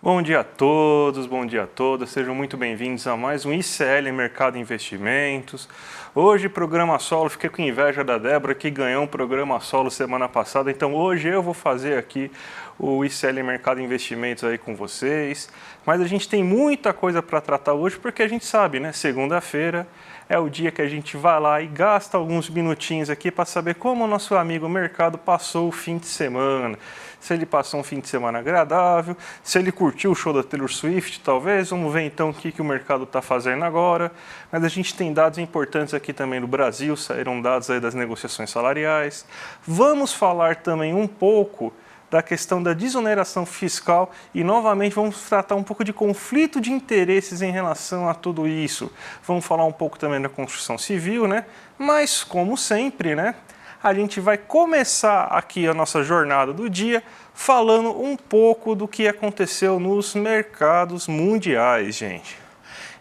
Bom dia a todos, bom dia a todas, sejam muito bem-vindos a mais um ICL Mercado Investimentos. Hoje, programa solo, fiquei com inveja da Débora que ganhou um programa solo semana passada, então hoje eu vou fazer aqui o ICL Mercado Investimentos aí com vocês. Mas a gente tem muita coisa para tratar hoje porque a gente sabe, né? Segunda-feira é o dia que a gente vai lá e gasta alguns minutinhos aqui para saber como o nosso amigo mercado passou o fim de semana. Se ele passou um fim de semana agradável, se ele curtiu o show da Taylor Swift, talvez. Vamos ver então o que o mercado está fazendo agora. Mas a gente tem dados importantes aqui também do Brasil, saíram dados aí das negociações salariais. Vamos falar também um pouco da questão da desoneração fiscal e, novamente, vamos tratar um pouco de conflito de interesses em relação a tudo isso. Vamos falar um pouco também da construção civil, né? Mas, como sempre, né? A gente vai começar aqui a nossa jornada do dia falando um pouco do que aconteceu nos mercados mundiais, gente.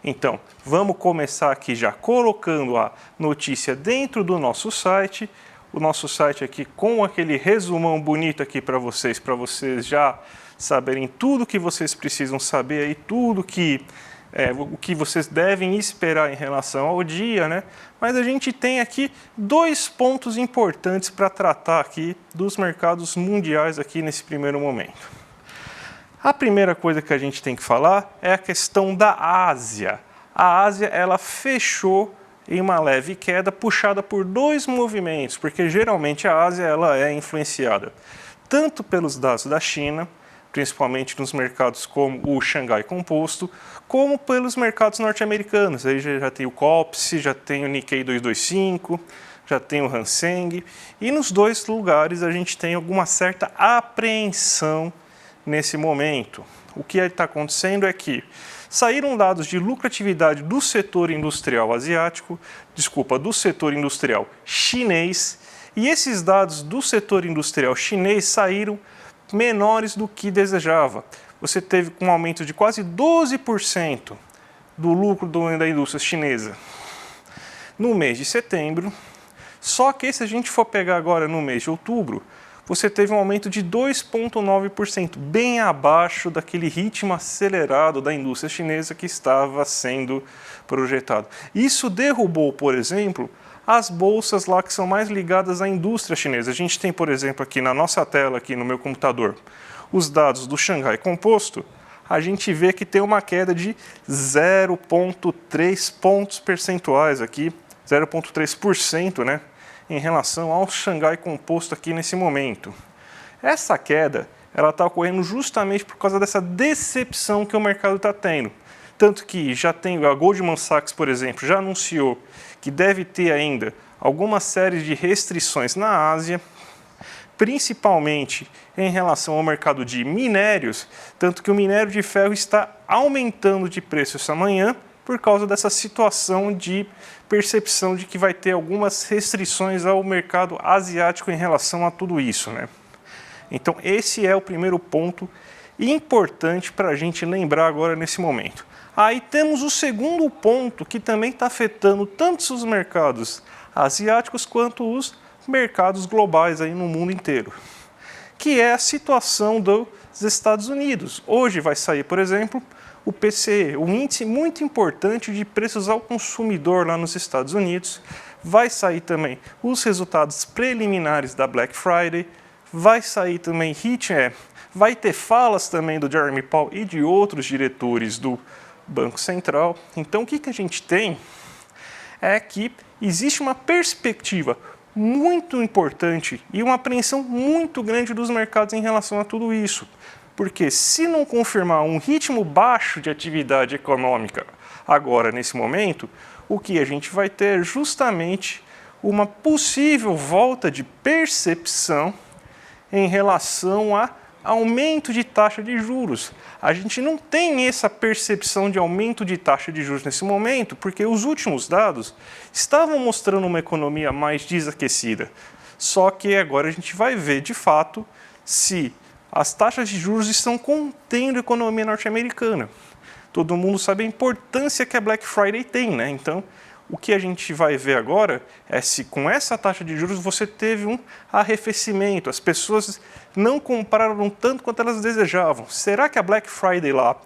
Então, vamos começar aqui já colocando a notícia dentro do nosso site. O nosso site aqui com aquele resumão bonito aqui para vocês já saberem tudo que vocês precisam saber aí, tudo que o que vocês devem esperar em relação ao dia, né? Mas a gente tem aqui dois pontos importantes para tratar aqui dos mercados mundiais aqui nesse primeiro momento. A primeira coisa que a gente tem que falar é a questão da Ásia. A Ásia, ela fechou em uma leve queda puxada por dois movimentos, porque geralmente a Ásia ela é influenciada tanto pelos dados da China, principalmente nos mercados como o Xangai Composto, como pelos mercados norte-americanos. Aí já tem o COPS, já tem o Nikkei 225, já tem o Hang Seng, e nos dois lugares a gente tem alguma certa apreensão nesse momento. O que está acontecendo é que saíram dados de lucratividade do setor industrial asiático, do setor industrial chinês, e esses dados do setor industrial chinês saíram menores do que desejava. Você teve um aumento de quase 12% do lucro da indústria chinesa no mês de setembro, só que se a gente for pegar agora no mês de outubro, você teve um aumento de 2,9%, bem abaixo daquele ritmo acelerado da indústria chinesa que estava sendo projetado. Isso derrubou, por exemplo, as bolsas lá que são mais ligadas à indústria chinesa. A gente tem, por exemplo, aqui na nossa tela, aqui no meu computador, os dados do Xangai Composto. A gente vê que tem uma queda de 0,3 pontos percentuais aqui, 0,3%, né? Em relação ao Xangai Composto aqui nesse momento. Essa queda ela está ocorrendo justamente por causa dessa decepção que o mercado está tendo. Tanto que já tem a Goldman Sachs, por exemplo, já anunciou que deve ter ainda alguma série de restrições na Ásia, principalmente em relação ao mercado de minérios, tanto que o minério de ferro está aumentando de preço essa manhã, por causa dessa situação de percepção de que vai ter algumas restrições ao mercado asiático em relação a tudo isso, né? Então esse é o primeiro ponto importante para a gente lembrar agora nesse momento. Aí temos o segundo ponto que também está afetando tanto os mercados asiáticos quanto os mercados globais aí no mundo inteiro, que é a situação dos Estados Unidos. Hoje vai sair, por exemplo, o PCE, um índice muito importante de preços ao consumidor lá nos Estados Unidos. Vai sair também os resultados preliminares da Black Friday, vai sair também vai ter falas também do Jeremy Powell e de outros diretores do Banco Central. Então o que a gente tem é que existe uma perspectiva muito importante e uma apreensão muito grande dos mercados em relação a tudo isso. Porque se não confirmar um ritmo baixo de atividade econômica agora, nesse momento, o que a gente vai ter é justamente uma possível volta de percepção em relação a aumento de taxa de juros. A gente não tem essa percepção de aumento de taxa de juros nesse momento, porque os últimos dados estavam mostrando uma economia mais desaquecida. Só que agora a gente vai ver, de fato, se as taxas de juros estão contendo a economia norte-americana. Todo mundo sabe a importância que a Black Friday tem, né? Então, o que a gente vai ver agora é se com essa taxa de juros você teve um arrefecimento, as pessoas não compraram tanto quanto elas desejavam. Será que a Black Friday lá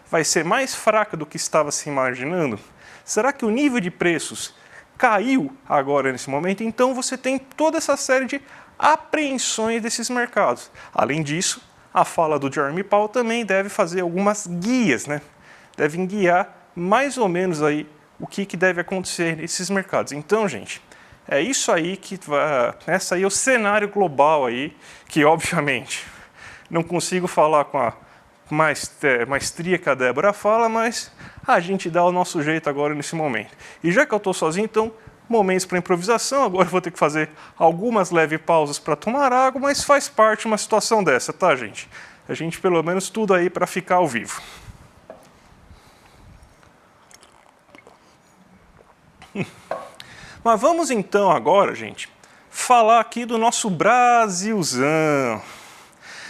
vai ser mais fraca do que estava se imaginando? Será que o nível de preços caiu agora nesse momento? Então você tem toda essa série de apreensões desses mercados. Além disso, a fala do Jeremy Powell também deve fazer algumas guias, né? Devem guiar mais ou menos aí o que deve acontecer nesses mercados. Então, gente, é isso aí que vai. Essa aí é o cenário global aí, que obviamente não consigo falar com a maestria que a Débora fala, mas a gente dá o nosso jeito agora nesse momento. E já que eu estou sozinho, então, momentos para improvisação. Agora eu vou ter que fazer algumas leves pausas para tomar água, mas faz parte de uma situação dessa, tá, gente? A gente, pelo menos, tudo aí para ficar ao vivo. Mas vamos então agora, gente, falar aqui do nosso Brasilzão.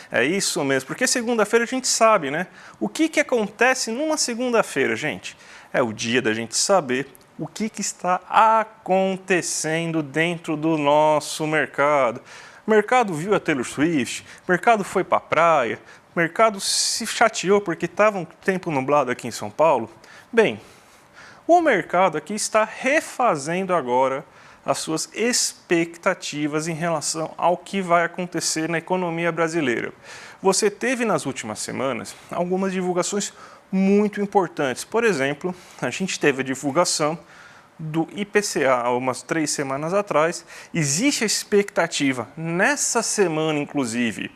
É isso mesmo, porque segunda-feira a gente sabe, né? O que acontece numa segunda-feira, gente? É o dia da gente saber o que está acontecendo dentro do nosso mercado. O mercado viu a Taylor Swift, o mercado foi para a praia, o mercado se chateou porque estava um tempo nublado aqui em São Paulo. Bem, o mercado aqui está refazendo agora as suas expectativas em relação ao que vai acontecer na economia brasileira. Você teve nas últimas semanas algumas divulgações muito importantes. Por exemplo, a gente teve a divulgação do IPCA há umas 3 semanas atrás. Existe a expectativa nessa semana, inclusive,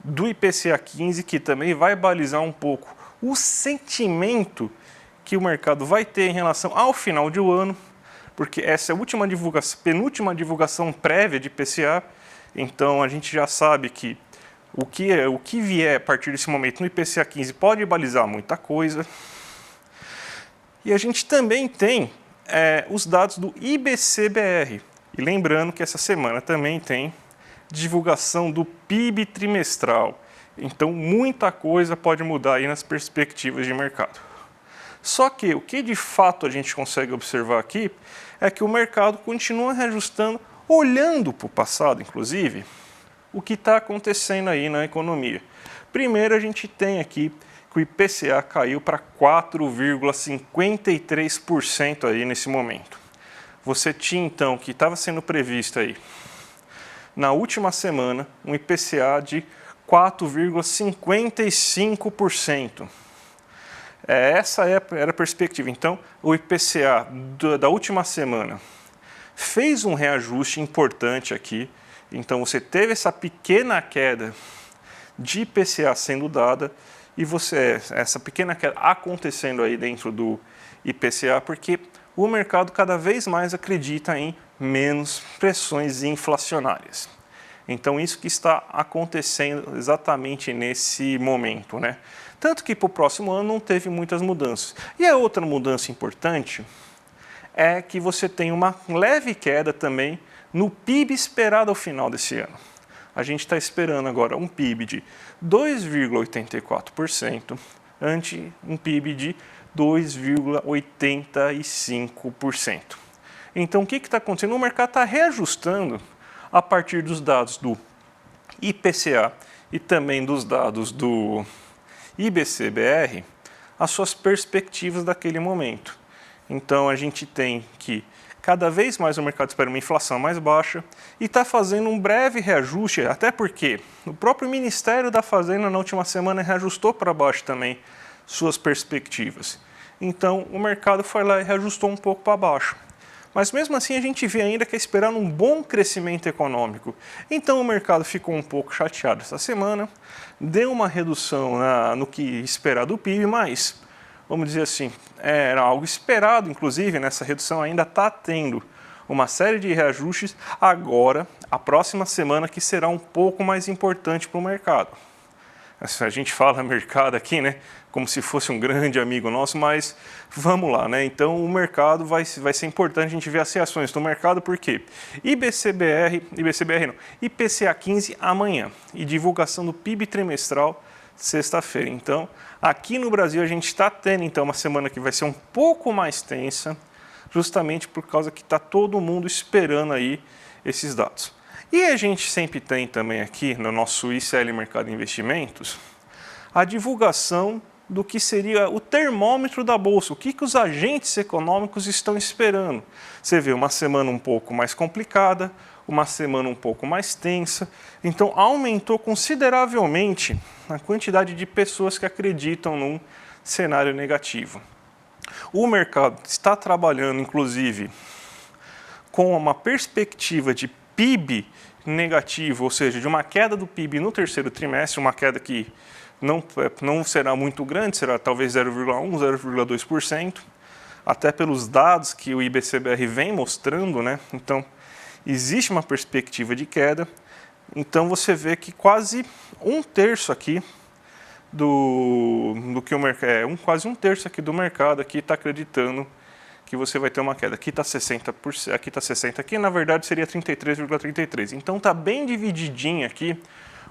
do IPCA 15, que também vai balizar um pouco o sentimento que o mercado vai ter em relação ao final de um ano, porque essa é a última divulgação, penúltima divulgação prévia de IPCA, então a gente já sabe que o que vier a partir desse momento no IPCA 15 pode balizar muita coisa. E a gente também tem os dados do IBC-BR, e lembrando que essa semana também tem divulgação do PIB trimestral, então muita coisa pode mudar aí nas perspectivas de mercado. Só que o que de fato a gente consegue observar aqui é que o mercado continua reajustando, olhando para o passado, inclusive, o que está acontecendo aí na economia. Primeiro, a gente tem aqui que o IPCA caiu para 4,53% aí nesse momento. Você tinha, então, que estava sendo previsto aí, na última semana, um IPCA de 4,55%. Essa era a perspectiva. Então, o IPCA da última semana fez um reajuste importante aqui. Então, você teve essa pequena queda de IPCA sendo dada e essa pequena queda acontecendo aí dentro do IPCA, porque o mercado cada vez mais acredita em menos pressões inflacionárias. Então, isso que está acontecendo exatamente nesse momento, né? Tanto que para o próximo ano não teve muitas mudanças. E a outra mudança importante é que você tem uma leve queda também no PIB esperado ao final desse ano. A gente está esperando agora um PIB de 2,84% ante um PIB de 2,85%. Então, o que está acontecendo? O mercado está reajustando a partir dos dados do IPCA e também dos dados do IBC-BR, as suas perspectivas daquele momento. Então, a gente tem que cada vez mais o mercado espera uma inflação mais baixa e está fazendo um breve reajuste, até porque o próprio Ministério da Fazenda na última semana reajustou para baixo também suas perspectivas. Então, o mercado foi lá e reajustou um pouco para baixo. Mas mesmo assim a gente vê ainda que é esperando um bom crescimento econômico. Então o mercado ficou um pouco chateado essa semana, deu uma redução no que esperar do PIB, mas, vamos dizer assim, era algo esperado, inclusive nessa redução ainda está tendo uma série de reajustes agora, a próxima semana, que será um pouco mais importante para o mercado. A gente fala mercado aqui, né, como se fosse um grande amigo nosso, mas vamos lá, né? Então o mercado vai ser importante a gente ver as reações do mercado, porque IPCA 15 amanhã e divulgação do PIB trimestral sexta-feira. Então, aqui no Brasil a gente está tendo então uma semana que vai ser um pouco mais tensa, justamente por causa que está todo mundo esperando aí esses dados. E a gente sempre tem também aqui no nosso ICL Mercado de Investimentos a divulgação do que seria o termômetro da Bolsa, o que os agentes econômicos estão esperando. Você vê uma semana um pouco mais complicada, uma semana um pouco mais tensa, então aumentou consideravelmente a quantidade de pessoas que acreditam num cenário negativo. O mercado está trabalhando, inclusive, com uma perspectiva de PIB negativo, ou seja, de uma queda do PIB no terceiro trimestre, uma queda que não será muito grande, será talvez 0,1%, 0,2%, até pelos dados que o IBCBR vem mostrando, né? Então, existe uma perspectiva de queda. Então, você vê que quase um terço aqui do que o mercado, quase um terço aqui do mercado aqui está acreditando que você vai ter uma queda. Aqui está 60%, aqui está 60%, aqui na verdade seria 33,33%. Então, está bem divididinho aqui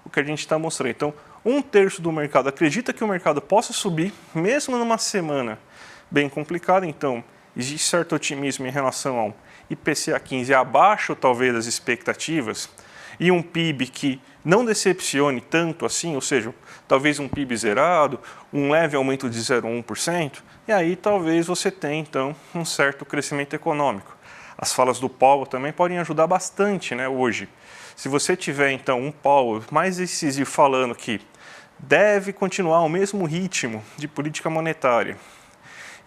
o que a gente está mostrando. Então, um terço do mercado acredita que o mercado possa subir, mesmo numa semana bem complicada. Então, existe certo otimismo em relação ao IPCA 15 abaixo, talvez, das expectativas, e um PIB que não decepcione tanto assim, ou seja, talvez um PIB zerado, um leve aumento de 0,1%, e aí talvez você tenha, então, um certo crescimento econômico. As falas do Powell também podem ajudar bastante, né, hoje. Se você tiver, então, um Powell mais decisivo falando que deve continuar o mesmo ritmo de política monetária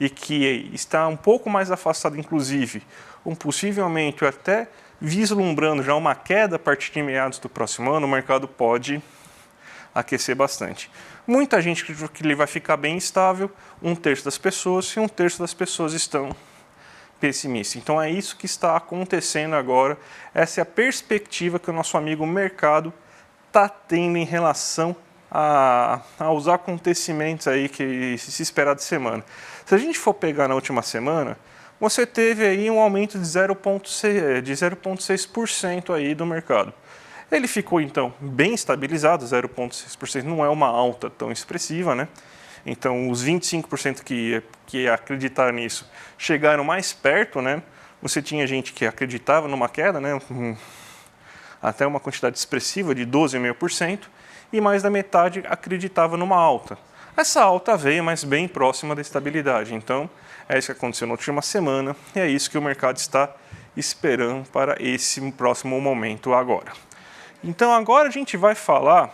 e que está um pouco mais afastado, inclusive, possivelmente até vislumbrando já uma queda a partir de meados do próximo ano, o mercado pode aquecer bastante. Muita gente que ele vai ficar bem estável, um terço das pessoas, e um terço das pessoas estão pessimistas. Então é isso que está acontecendo agora, essa é a perspectiva que o nosso amigo mercado está tendo em relação aos acontecimentos aí que se espera de semana. Se a gente for pegar na última semana, você teve aí um aumento de 0,6% aí do mercado. Ele ficou, então, bem estabilizado, 0,6%, não é uma alta tão expressiva, né? Então, os 25% que acreditaram nisso chegaram mais perto, né? Você tinha gente que acreditava numa queda, né? Até uma quantidade expressiva de 12,5%, e mais da metade acreditava numa alta. Essa alta veio, mas bem próxima da estabilidade. Então, é isso que aconteceu na última semana e é isso que o mercado está esperando para esse próximo momento agora. Então, agora a gente vai falar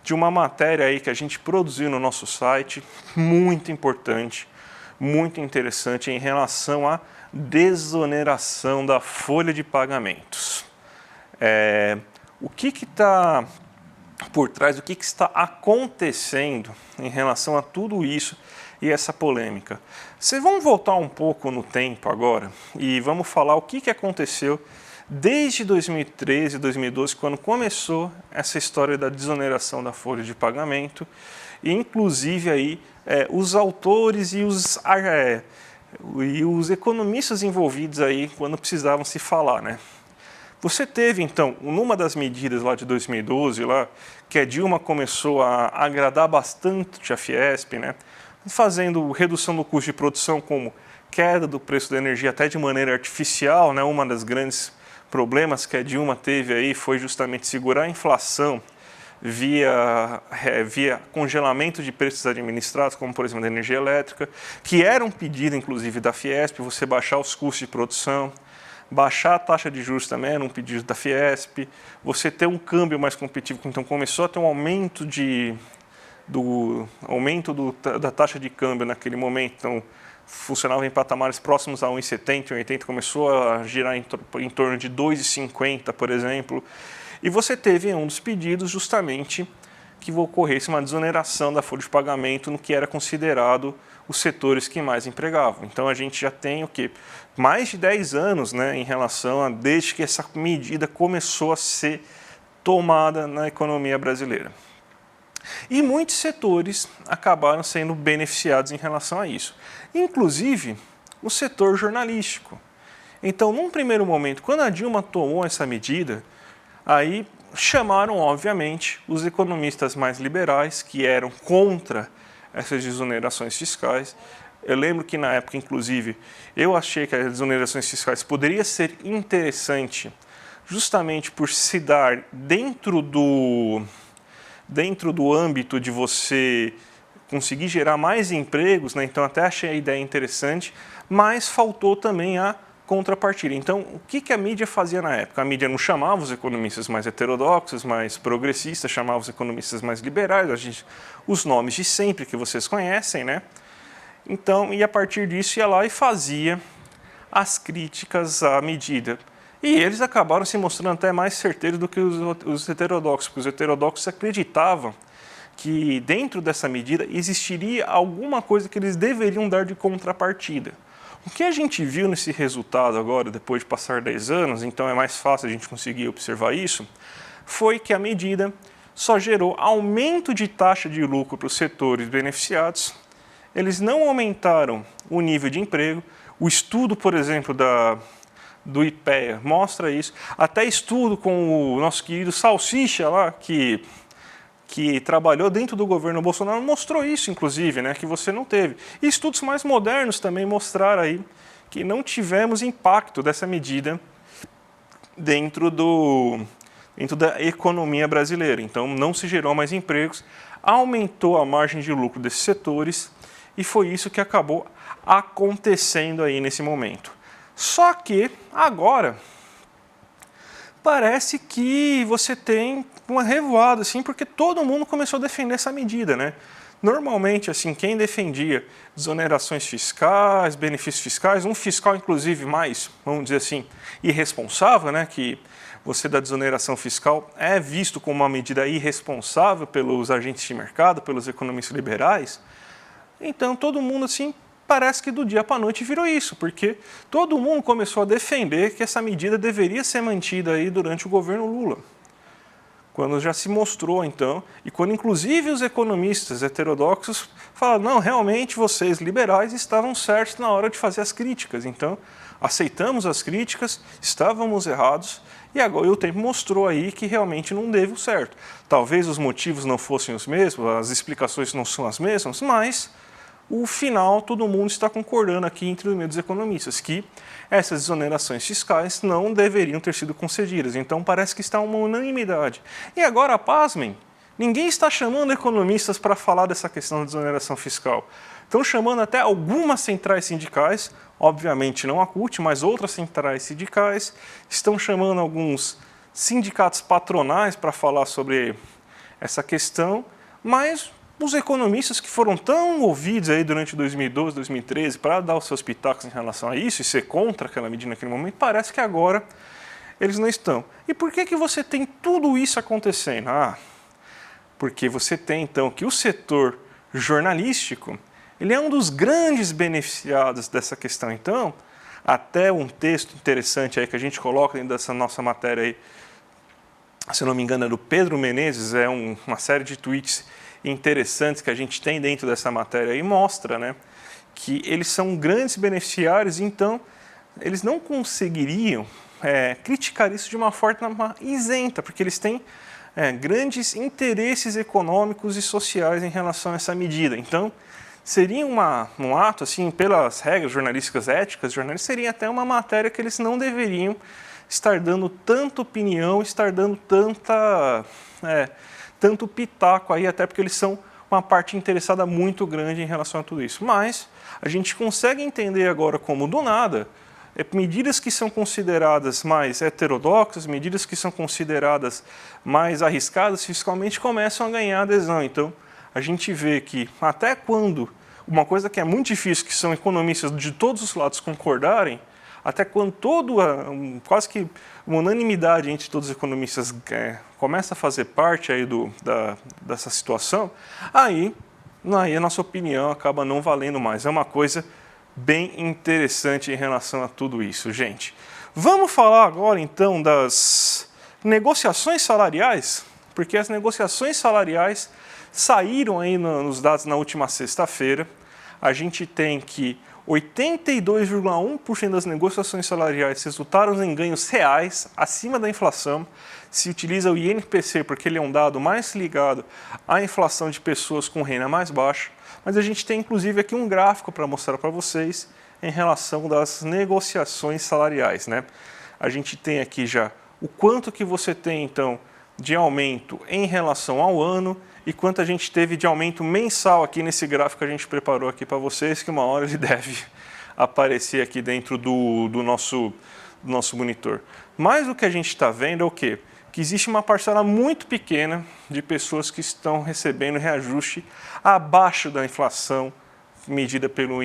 de uma matéria aí que a gente produziu no nosso site, muito importante, muito interessante em relação à desoneração da folha de pagamentos. O que está por trás, o que está acontecendo em relação a tudo isso e essa polêmica. Vamos voltar um pouco no tempo agora e vamos falar o que aconteceu desde 2013, 2012, quando começou essa história da desoneração da folha de pagamento, e inclusive aí os autores e os economistas envolvidos aí quando precisavam se falar, né? Você teve, então, numa das medidas lá de 2012, lá, que a Dilma começou a agradar bastante a Fiesp, né, fazendo redução do custo de produção como queda do preço da energia até de maneira artificial, né, uma das grandes problemas que a Dilma teve aí foi justamente segurar a inflação via congelamento de preços administrados, como por exemplo da energia elétrica, que era um pedido inclusive da Fiesp, você baixar os custos de produção, baixar a taxa de juros também era um pedido da Fiesp, você ter um câmbio mais competitivo, então começou a ter um aumento da taxa de câmbio naquele momento, então funcionava em patamares próximos a 1,70, 1,80, começou a girar em torno de 2,50, por exemplo, e você teve um dos pedidos justamente que ocorresse uma desoneração da folha de pagamento no que era considerado os setores que mais empregavam. Então a gente já tem o quê? Mais de 10 anos, né, em relação a desde que essa medida começou a ser tomada na economia brasileira. E muitos setores acabaram sendo beneficiados em relação a isso, inclusive o setor jornalístico. Então, num primeiro momento, quando a Dilma tomou essa medida, aí chamaram, obviamente, os economistas mais liberais, que eram contra essas desonerações fiscais, Eu lembro que na época, inclusive, eu achei que as desonerações fiscais poderia ser interessante justamente por se dar dentro do âmbito de você conseguir gerar mais empregos, né? Então até achei a ideia interessante, mas faltou também a contrapartida. Então, o que a mídia fazia na época? A mídia não chamava os economistas mais heterodoxos, mais progressistas, chamava os economistas mais liberais, os nomes de sempre que vocês conhecem, né? Então, e a partir disso ia lá e fazia as críticas à medida. E eles acabaram se mostrando até mais certeiros do que os heterodoxos, porque os heterodoxos acreditavam que dentro dessa medida existiria alguma coisa que eles deveriam dar de contrapartida. O que a gente viu nesse resultado agora, depois de passar 10 anos, então é mais fácil a gente conseguir observar isso, foi que a medida só gerou aumento de taxa de lucro para os setores beneficiados, eles não aumentaram o nível de emprego. O estudo, por exemplo, do IPEA mostra isso. Até estudo com o nosso querido Salsicha lá, que trabalhou dentro do governo Bolsonaro, mostrou isso, inclusive, né, que você não teve. E estudos mais modernos também mostraram aí que não tivemos impacto dessa medida dentro da economia brasileira. Então, não se gerou mais empregos, aumentou a margem de lucro desses setores e foi isso que acabou acontecendo aí nesse momento. Só que agora parece que você tem uma revoada, assim, porque todo mundo começou a defender essa medida, né? Normalmente, assim, quem defendia desonerações fiscais, benefícios fiscais, um fiscal, inclusive, mais, vamos dizer assim, irresponsável, né? Que você da desoneração fiscal é visto como uma medida irresponsável pelos agentes de mercado, pelos economistas liberais. Então, todo mundo, assim, parece que do dia para a noite virou isso, porque todo mundo começou a defender que essa medida deveria ser mantida aí durante o governo Lula. Quando já se mostrou, então, e quando inclusive os economistas heterodoxos falaram, não, realmente vocês liberais estavam certos na hora de fazer as críticas, então aceitamos as críticas, estávamos errados, e agora o tempo mostrou aí que realmente não deu certo. Talvez os motivos não fossem os mesmos, as explicações não são as mesmas, mas o final todo mundo está concordando aqui entre os meus economistas que essas desonerações fiscais não deveriam ter sido concedidas. Então parece que está uma unanimidade. E agora, pasmem, ninguém está chamando economistas para falar dessa questão da desoneração fiscal. Estão chamando até algumas centrais sindicais, obviamente não a CUT, mas outras centrais sindicais, estão chamando alguns sindicatos patronais para falar sobre essa questão, mas os economistas que foram tão ouvidos aí durante 2012, 2013 para dar os seus pitacos em relação a isso e ser contra aquela medida naquele momento, parece que agora eles não estão. E por que você tem tudo isso acontecendo? Porque você tem então que o setor jornalístico, ele é um dos grandes beneficiados dessa questão. Então, até um texto interessante aí que a gente coloca dentro dessa nossa matéria aí, se eu não me engano é do Pedro Menezes, é uma série de tweets interessantes que a gente tem dentro dessa matéria e mostra, né, que eles são grandes beneficiários, então eles não conseguiriam criticar isso de uma forma isenta, porque eles têm grandes interesses econômicos e sociais em relação a essa medida. Então, seria um ato, assim, pelas regras jornalísticas éticas, seria até uma matéria que eles não deveriam estar dando tanta opinião, estar dando tanto pitaco aí, até porque eles são uma parte interessada muito grande em relação a tudo isso. Mas a gente consegue entender agora como, do nada, medidas que são consideradas mais heterodoxas, medidas que são consideradas mais arriscadas fiscalmente começam a ganhar adesão. Então, a gente vê que até quando uma coisa que é muito difícil, que são economistas de todos os lados concordarem, até quando quase que uma unanimidade entre todos os economistas começa a fazer parte aí dessa situação, aí a nossa opinião acaba não valendo mais. É uma coisa bem interessante em relação a tudo isso, gente. Vamos falar agora, então, das negociações salariais, porque as negociações salariais saíram aí nos dados na última sexta-feira. A gente tem que 82,1% das negociações salariais resultaram em ganhos reais acima da inflação. Se utiliza o INPC porque ele é um dado mais ligado à inflação de pessoas com renda mais baixa, Mas a gente tem inclusive aqui um gráfico para mostrar para vocês em relação das negociações salariais, né? A gente tem aqui já o quanto que você tem então de aumento em relação ao ano e quanto a gente teve de aumento mensal aqui nesse gráfico que a gente preparou aqui para vocês, que uma hora ele deve aparecer aqui dentro do nosso monitor. Mas o que a gente está vendo é o quê? Que existe uma parcela muito pequena de pessoas que estão recebendo reajuste abaixo da inflação medida pelo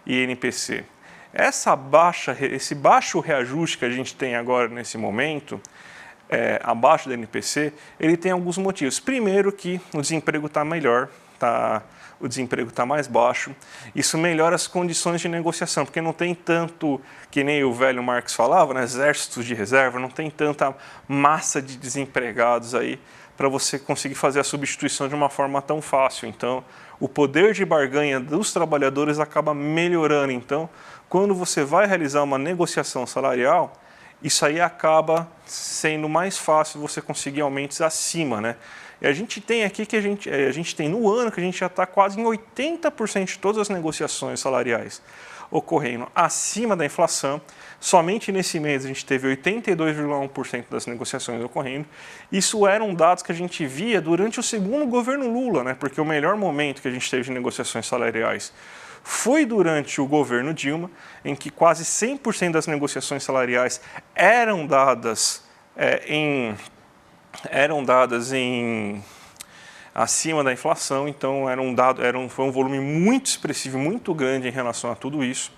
INPC. Esse baixo reajuste que a gente tem agora nesse momento, abaixo do INPC, ele tem alguns motivos. Primeiro que o desemprego está melhor, o desemprego está mais baixo, isso melhora as condições de negociação, porque não tem tanto, que nem o velho Marx falava, né, exércitos de reserva, não tem tanta massa de desempregados aí para você conseguir fazer a substituição de uma forma tão fácil. Então, o poder de barganha dos trabalhadores acaba melhorando. Então, quando você vai realizar uma negociação salarial, isso aí acaba sendo mais fácil você conseguir aumentos acima, né? E a gente tem aqui que a gente tem no ano que a gente já está quase em 80% de todas as negociações salariais ocorrendo acima da inflação. Somente nesse mês a gente teve 82,1% das negociações ocorrendo. Isso eram dados que a gente via durante o segundo governo Lula, né? Porque o melhor momento que a gente teve de negociações salariais foi durante o governo Dilma, em que quase 100% das negociações salariais eram dadas acima da inflação, então foi um volume muito expressivo, muito grande em relação a tudo isso.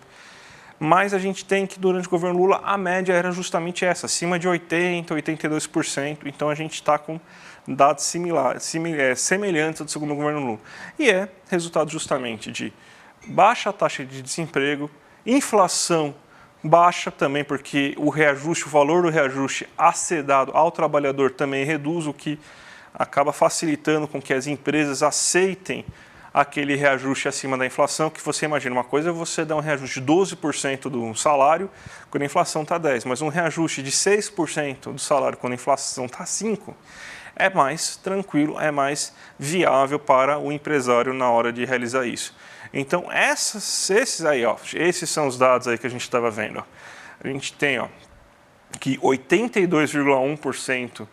Mas a gente tem que durante o governo Lula a média era justamente essa, acima de 80%, 82%, então a gente está com dados semelhantes ao do segundo governo Lula. E é resultado justamente de baixa taxa de desemprego, inflação baixa também, porque o valor do reajuste a ser dado ao trabalhador também reduz, o que acaba facilitando com que as empresas aceitem aquele reajuste acima da inflação, que você imagina, uma coisa é você dar um reajuste de 12% do salário quando a inflação está 10%, mas um reajuste de 6% do salário quando a inflação está 5%, é mais tranquilo, é mais viável para o empresário na hora de realizar isso. Então, esses são os dados aí que a gente estava vendo. Ó. A gente tem que 82,1%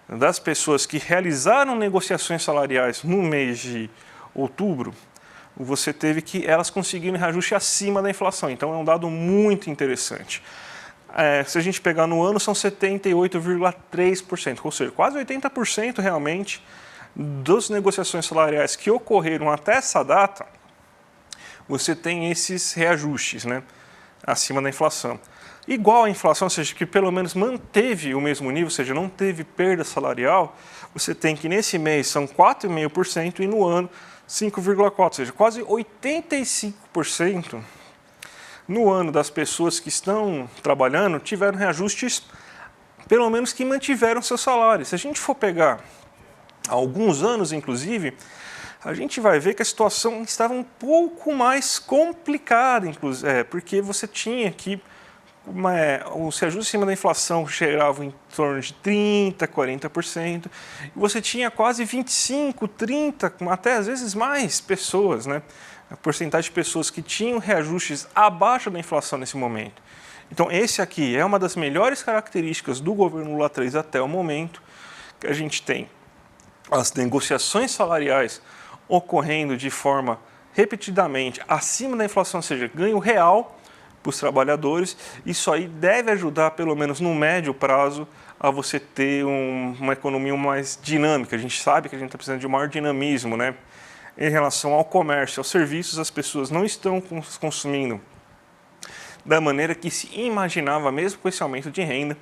das pessoas que realizaram negociações salariais no mês de outubro, você teve que elas conseguiram reajuste acima da inflação. Então, é um dado muito interessante. Se a gente pegar no ano, são 78,3%, ou seja, quase 80% realmente das negociações salariais que ocorreram até essa data, você tem esses reajustes, né, acima da inflação. Igual à inflação, ou seja, que pelo menos manteve o mesmo nível, ou seja, não teve perda salarial, você tem que nesse mês são 4,5% e no ano 5,4%, ou seja, quase 85% no ano das pessoas que estão trabalhando tiveram reajustes, pelo menos que mantiveram seu salário. Se a gente for pegar alguns anos, inclusive, a gente vai ver que a situação estava um pouco mais complicada, porque você tinha que os reajustes acima da inflação chegavam em torno de 30%, 40%, e você tinha quase 25%, 30%, até às vezes mais pessoas, né? A porcentagem de pessoas que tinham reajustes abaixo da inflação nesse momento. Então, esse aqui é uma das melhores características do governo Lula 3 até o momento, que a gente tem as negociações salariais ocorrendo de forma repetidamente acima da inflação, ou seja, ganho real para os trabalhadores. Isso aí deve ajudar, pelo menos no médio prazo, a você ter uma economia mais dinâmica. A gente sabe que a gente está precisando de um maior dinamismo, né? Em relação ao comércio, aos serviços, as pessoas não estão consumindo da maneira que se imaginava, mesmo com esse aumento de renda.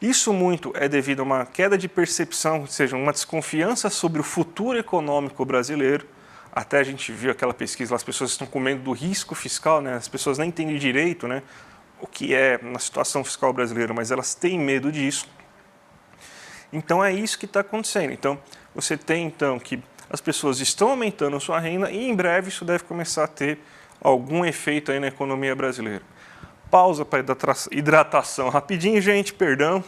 Isso muito é devido a uma queda de percepção, ou seja, uma desconfiança sobre o futuro econômico brasileiro. Até a gente viu aquela pesquisa, as pessoas estão com medo do risco fiscal, né? As pessoas nem entendem direito, né, o que é na situação fiscal brasileira, mas elas têm medo disso. Então é isso que está acontecendo. Então você tem então que as pessoas estão aumentando a sua renda e em breve isso deve começar a ter algum efeito aí na economia brasileira. Pausa para hidratação rapidinho, gente, perdão.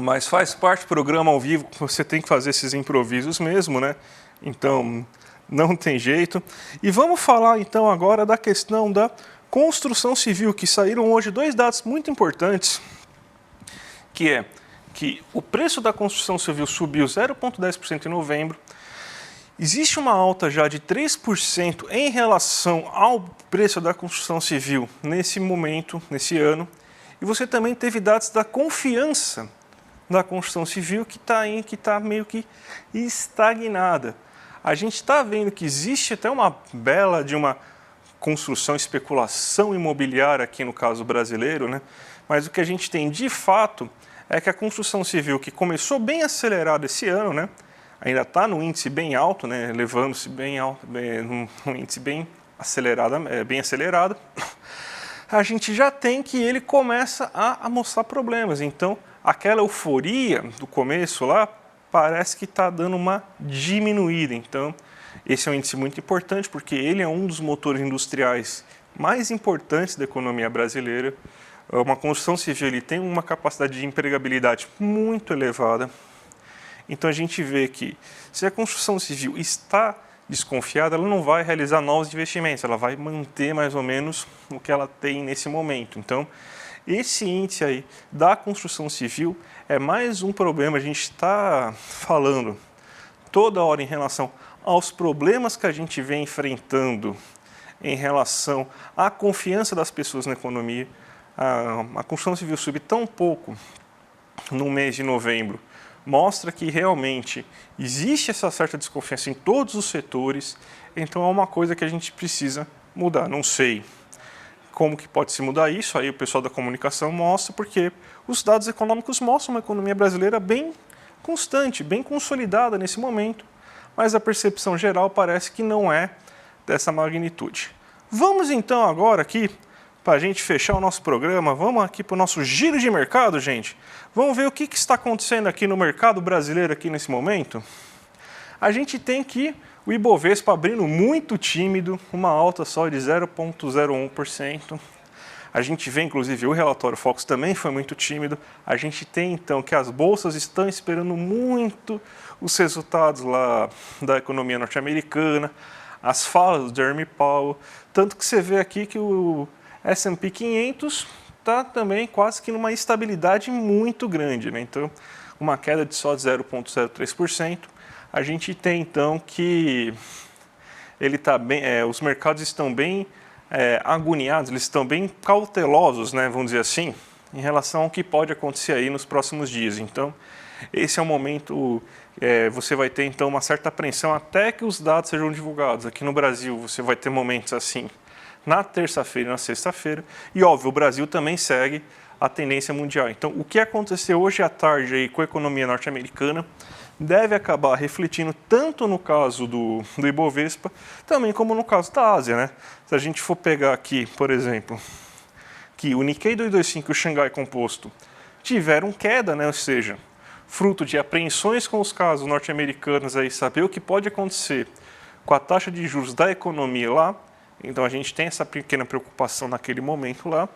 mas faz parte do programa ao vivo, você tem que fazer esses improvisos mesmo, né? Então, não tem jeito. E vamos falar então agora da questão da construção civil, que saíram hoje dois dados muito importantes, que é que o preço da construção civil subiu 0,10% em novembro. Existe uma alta já de 3% em relação ao preço da construção civil nesse momento, nesse ano. E você também teve dados da confiança da construção civil que está meio que estagnada. A gente está vendo que existe até uma bela de uma construção, especulação imobiliária aqui no caso brasileiro, né? Mas o que a gente tem de fato é que a construção civil, que começou bem acelerada esse ano, né? Ainda está no índice bem alto, né? Elevando-se bem alto, num índice bem acelerado, a gente já tem que ele começa a mostrar problemas. Então, aquela euforia do começo lá parece que está dando uma diminuída. Então, esse é um índice muito importante porque ele é um dos motores industriais mais importantes da economia brasileira. Uma construção civil ele tem uma capacidade de empregabilidade muito elevada. Então a gente vê que se a construção civil está desconfiada, ela não vai realizar novos investimentos, ela vai manter mais ou menos o que ela tem nesse momento. Então, esse índice aí da construção civil é mais um problema. A gente está falando toda hora em relação aos problemas que a gente vem enfrentando em relação à confiança das pessoas na economia. A construção civil subir tão pouco no mês de novembro mostra que realmente existe essa certa desconfiança em todos os setores, então é uma coisa que a gente precisa mudar. Não sei como que pode se mudar isso, aí o pessoal da comunicação mostra, porque os dados econômicos mostram uma economia brasileira bem constante, bem consolidada nesse momento, mas a percepção geral parece que não é dessa magnitude. Vamos então agora aqui, para a gente fechar o nosso programa, vamos aqui para o nosso giro de mercado, gente. Vamos ver o que está acontecendo aqui no mercado brasileiro aqui nesse momento. A gente tem aqui o Ibovespa abrindo muito tímido, uma alta só de 0,01%. A gente vê, inclusive, o relatório Focus também foi muito tímido. A gente tem, então, que as bolsas estão esperando muito os resultados lá da economia norte-americana, as falas do Jeremy Powell, tanto que você vê aqui que o S&P 500 está também quase que numa estabilidade muito grande, né? Então, uma queda de só 0,03%. A gente tem, então, que ele tá bem, os mercados estão bem agoniados, eles estão bem cautelosos, né, vamos dizer assim, em relação ao que pode acontecer aí nos próximos dias. Então, esse é o momento, você vai ter, então, uma certa apreensão até que os dados sejam divulgados. Aqui no Brasil, você vai ter momentos assim, na terça-feira e na sexta-feira. E, óbvio, o Brasil também segue a tendência mundial. Então, o que aconteceu hoje à tarde aí com a economia norte-americana deve acabar refletindo tanto no caso do Ibovespa, também como no caso da Ásia, né? Se a gente for pegar aqui, por exemplo, que o Nikkei 225 e o Xangai Composto tiveram queda, né? Ou seja, fruto de apreensões com os casos norte-americanos, aí, saber o que pode acontecer com a taxa de juros da economia lá. Então, a gente tem essa pequena preocupação naquele momento lá.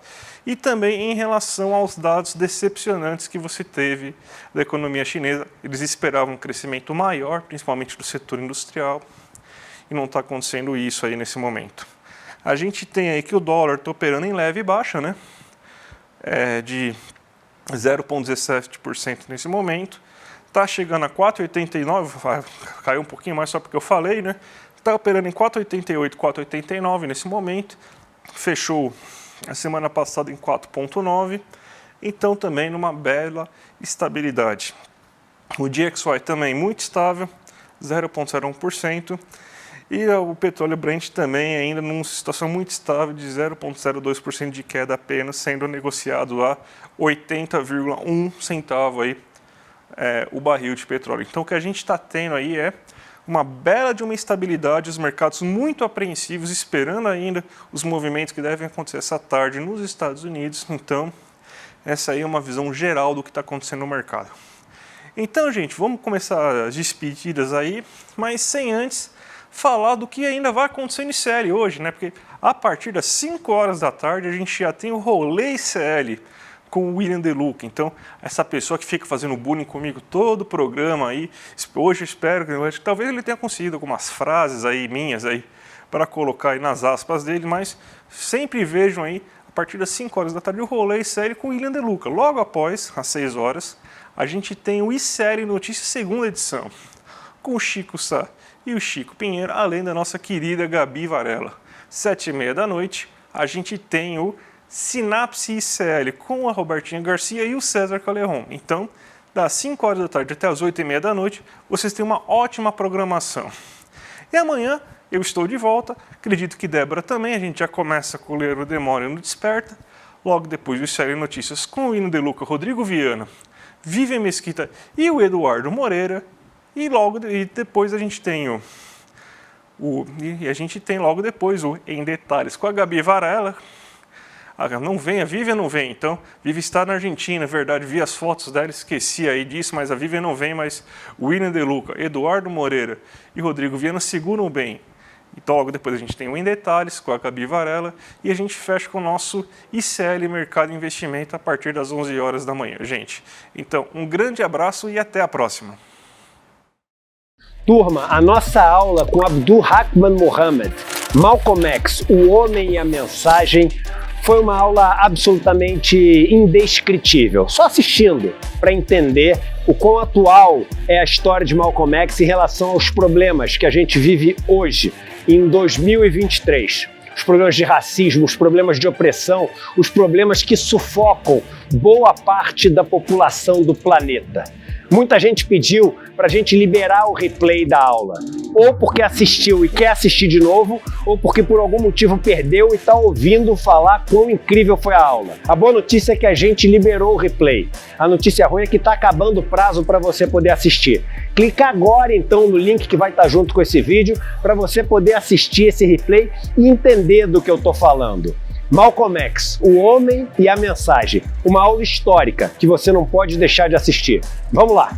E também em relação aos dados decepcionantes que você teve da economia chinesa. Eles esperavam um crescimento maior, principalmente do setor industrial, e não está acontecendo isso aí nesse momento. A gente tem aí que o dólar está operando em leve baixa, né? De 0,17% nesse momento. Está chegando a 4,89, caiu um pouquinho mais só porque eu falei, né? Está operando em 4,88, 4,89 nesse momento. Fechou a semana passada em 4,9. Então também numa bela estabilidade. O DXY também muito estável, 0,01%. E o petróleo Brent também ainda numa situação muito estável de 0,02% de queda apenas, sendo negociado a 80,1 centavo aí, o barril de petróleo. Então o que a gente está tendo aí é uma bela de uma estabilidade, os mercados muito apreensivos, esperando ainda os movimentos que devem acontecer essa tarde nos Estados Unidos. Então, essa aí é uma visão geral do que está acontecendo no mercado. Então, gente, vamos começar as despedidas aí, mas sem antes falar do que ainda vai acontecer no ICL hoje, né? Porque a partir das 5 horas da tarde a gente já tem o rolê ICL com o William DeLuca. Então, essa pessoa que fica fazendo bullying comigo todo o programa aí, hoje eu espero que talvez ele tenha conseguido algumas frases aí minhas aí para colocar aí nas aspas dele, mas sempre vejam aí, a partir das 5 horas da tarde, o Rolê série com o William DeLuca. Logo após, às 6 horas, a gente tem o iSérie Notícias segunda edição, com o Chico Sá e o Chico Pinheiro, além da nossa querida Gabi Varela. 7h30 da noite, a gente tem o Sinapse ICL com a Robertinha Garcia e o César Caleron. Então, das 5 horas da tarde até as 8h30 da noite, vocês têm uma ótima programação. E amanhã eu estou de volta, acredito que Débora também, a gente já começa com o Ler o Demônio no Desperta, logo depois o ICL Notícias com o William DeLuca, Rodrigo Viana, Vivian Mesquita e o Eduardo Moreira, e depois a gente tem logo depois o Em Detalhes com a Gabi Varela. Não vem, a Vivian não vem, então Vivian está na Argentina, é verdade, vi as fotos dela, esqueci aí disso, mas a Vivian não vem, mas William DeLuca, Eduardo Moreira e Rodrigo Viana seguram bem. Então logo depois a gente tem o Em Detalhes com a Gabi Varela e a gente fecha com o nosso ICL Mercado e Investimento a partir das 11 horas da manhã, gente. Então um grande abraço e até a próxima. Turma, a nossa aula com Abdul Rahman Mohammed, Malcolm X, o Homem e a Mensagem, foi uma aula absolutamente indescritível. Só assistindo para entender o quão atual é a história de Malcolm X em relação aos problemas que a gente vive hoje, em 2023. Os problemas de racismo, os problemas de opressão, os problemas que sufocam boa parte da população do planeta. Muita gente pediu para a gente liberar o replay da aula, ou porque assistiu e quer assistir de novo, ou porque por algum motivo perdeu e está ouvindo falar quão incrível foi a aula. A boa notícia é que a gente liberou o replay. A notícia ruim é que está acabando o prazo para você poder assistir. Clica agora então no link que vai estar junto com esse vídeo para você poder assistir esse replay e entender do que eu estou falando. Malcolm X, o Homem e a Mensagem, uma aula histórica que você não pode deixar de assistir. Vamos lá!